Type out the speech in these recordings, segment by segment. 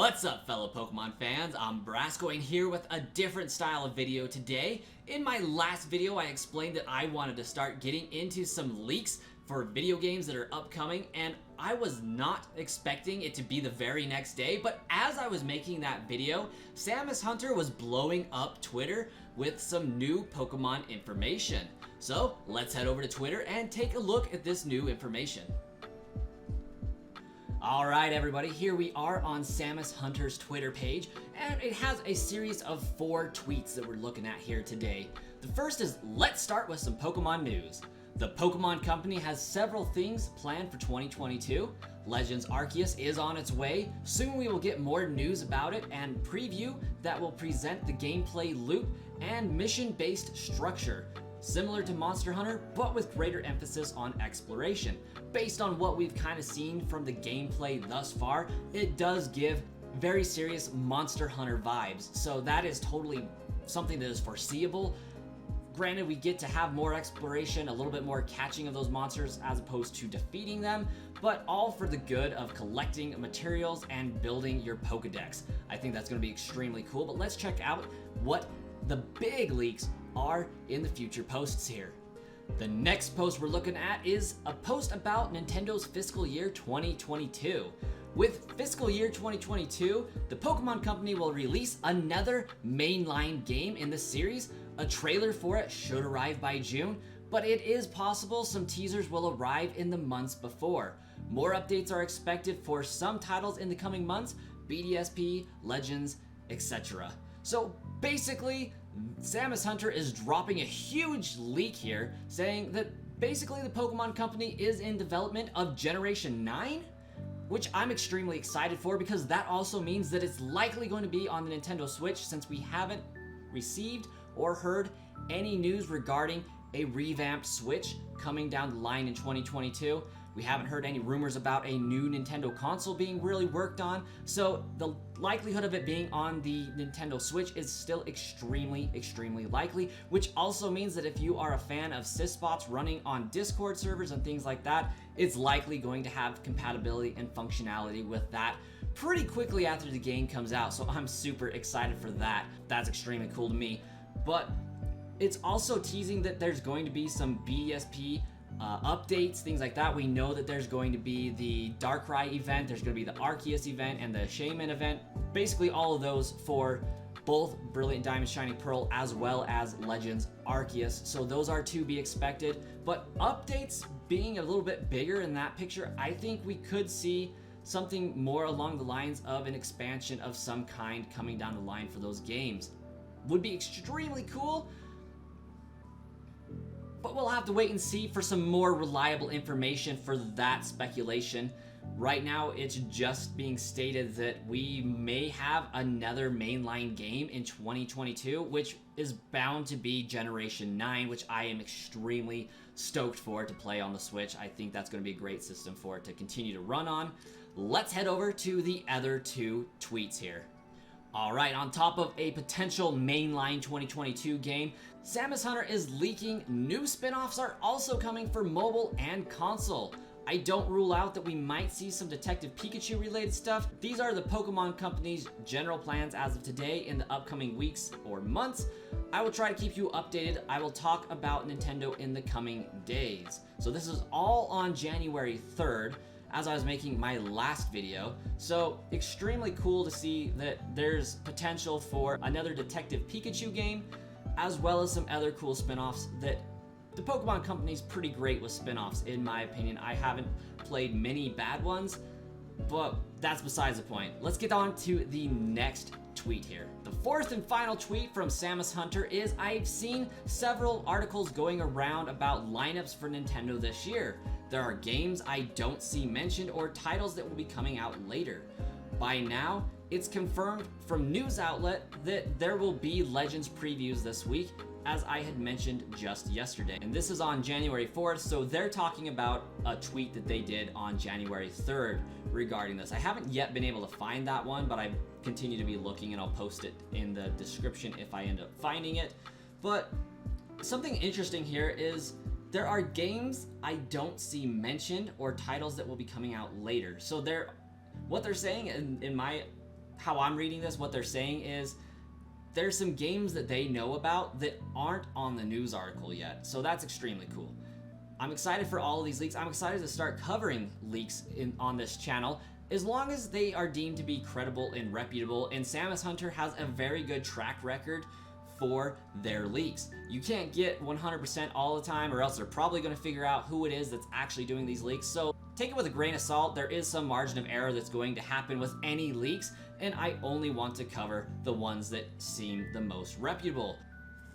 What's up, fellow Pokemon fans? I'm Brasco here with a different style of video today. In my last video, I explained that I wanted to start getting into some leaks for video games that are upcoming, and I was not expecting it to be the very next day, but as I was making that video, Samus Hunter was blowing up Twitter with some new Pokemon information. So let's head over to Twitter and take a look at this new information. Alright everybody, here we are on Samus Hunter's Twitter page, and it has a series of 4 tweets that we're looking at here today. The first is, let's start with some Pokemon news. The Pokemon Company has several things planned for 2022. Legends Arceus is on its way. Soon we will get more news about it and preview that will present the gameplay loop and mission-based structure. Similar to Monster Hunter, but with greater emphasis on exploration. Based on what we've kind of seen from the gameplay thus far, it does give very serious Monster Hunter vibes. So that is totally something that is foreseeable. Granted, we get to have more exploration, a little bit more catching of those monsters as opposed to defeating them, but all for the good of collecting materials and building your Pokedex. I think that's going to be extremely cool, but let's check out what the big leaks are in the future posts here. The next post we're looking at is a post about Nintendo's fiscal year 2022. With fiscal year 2022, the Pokemon Company will release another mainline game in the series. A trailer for it should arrive by June, but it is possible some teasers will arrive in the months before. More updates are expected for some titles in the coming months, BDSP, Legends, etc. So basically, Samus Hunter is dropping a huge leak here, saying that basically the Pokemon Company is in development of Generation 9, which I'm extremely excited for because that also means that it's likely going to be on the Nintendo Switch, since we haven't received or heard any news regarding a revamped Switch coming down the line in 2022. We haven't heard any rumors about a new Nintendo console being really worked on, so the likelihood of it being on the Nintendo Switch is still extremely likely, which also means that if you are a fan of Sysbots running on Discord servers and things like that, it's likely going to have compatibility and functionality with that pretty quickly after the game comes out, so I'm super excited for that. That's extremely cool to me. But it's also teasing that there's going to be some BDSP updates, things like that. We know that there's going to be the Darkrai event, there's going to be the Arceus event, and the Shaman event. Basically all of those for both Brilliant Diamond Shining Pearl as well as Legends Arceus. So those are to be expected. But updates being a little bit bigger in that picture, I think we could see something more along the lines of an expansion of some kind coming down the line for those games. Would be extremely cool, but we'll have to wait and see for some more reliable information for that speculation. Right now, it's just being stated that we may have another mainline game in 2022, which is bound to be Generation 9, which I am extremely stoked for to play on the Switch. I think that's going to be a great system for it to continue to run on. Let's head over to the other 2 tweets here. Alright, on top of a potential mainline 2022 game, Samus Hunter is leaking new spin-offs are also coming for mobile and console. I don't rule out that we might see some Detective Pikachu related stuff. These are the Pokemon Company's general plans as of today in the upcoming weeks or months. I will try to keep you updated. I will talk about Nintendo in the coming days. So this is all on January 3rd. As I was making my last video. So extremely cool to see that there's potential for another Detective Pikachu game, as well as some other cool spin-offs that the Pokemon Company's pretty great with spin-offs in my opinion. I haven't played many bad ones, but that's besides the point. Let's get on to the next tweet here. The 4th and final tweet from Samus Hunter is, I've seen several articles going around about lineups for Nintendo this year. There are games I don't see mentioned or titles that will be coming out later. By now, it's confirmed from news outlet that there will be Legends previews this week, as I had mentioned just yesterday. And this is on January 4th, so they're talking about a tweet that they did on January 3rd regarding this. I haven't yet been able to find that one, but I continue to be looking and I'll post it in the description if I end up finding it. But something interesting here is there are games I don't see mentioned or titles that will be coming out later. So what they're saying in my how I'm reading this, what they're saying is there's some games that they know about that aren't on the news article yet. So that's extremely cool. I'm excited for all of these leaks. I'm excited to start covering leaks on this channel, as long as they are deemed to be credible and reputable, and Samus Hunter has a very good track record for their leaks. You can't get 100% all the time, or else they're probably going to figure out who it is that's actually doing these leaks. So take it with a grain of salt. There is some margin of error that's going to happen with any leaks, and I only want to cover the ones that seem the most reputable.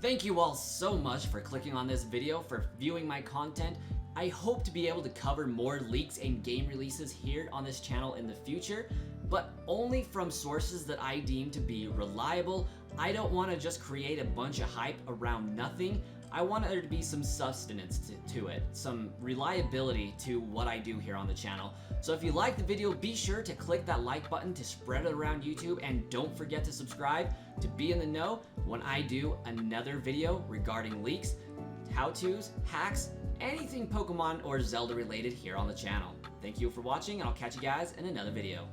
Thank you all so much for clicking on this video, for viewing my content. I hope to be able to cover more leaks and game releases here on this channel in the future, but only from sources that I deem to be reliable. I don't want to just create a bunch of hype around nothing. I want there to be some substance to it, some reliability to what I do here on the channel. So if you like the video, be sure to click that like button to spread it around YouTube, and don't forget to subscribe to be in the know when I do another video regarding leaks, how-tos, hacks, anything Pokemon or Zelda related here on the channel. Thank you for watching, and I'll catch you guys in another video.